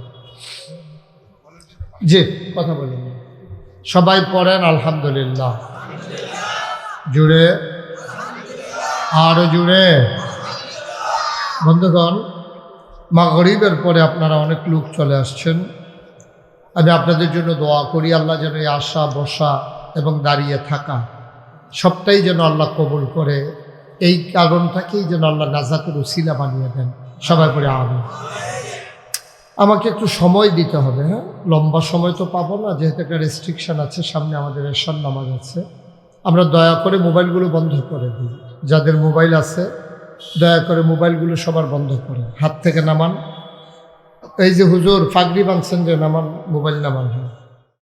Speaker 1: জি, কথা বলেন। সবাই পড়েন আলহামদুলিল্লাহ। জুড়ে, আরো জুড়ে। বন্ধুগণ, মাগরিবের পরে আপনারা অনেক লোক চলে আসছেন। আমি আপনাদের জন্য দোয়া করি, আল্লাহ যেন এই আসা, বসা এবং দাঁড়িয়ে থাকা সবটাই যেন আল্লাহ কবুল করে। এই কারণটাকেই যেন আল্লাহ নাজাতের উসিলা বানিয়ে দেন। সবাই পড়ে আমিন। আমাকে একটু সময় দিতে হবে, হ্যাঁ, লম্বা সময় তো পাবো না, যেহেতু একটা রেস্ট্রিকশান আছে, সামনে আমাদের এশার নামাজ আছে। আমরা দয়া করে মোবাইলগুলো বন্ধ করে দিই। যাদের মোবাইল আছে দয়া করে মোবাইলগুলো সবার বন্ধ করেন, হাত থেকে নামান। এই যে হুজুর পাগড়ি বাঁধছেন যে, নামান, মোবাইল নামান। হ্যাঁ,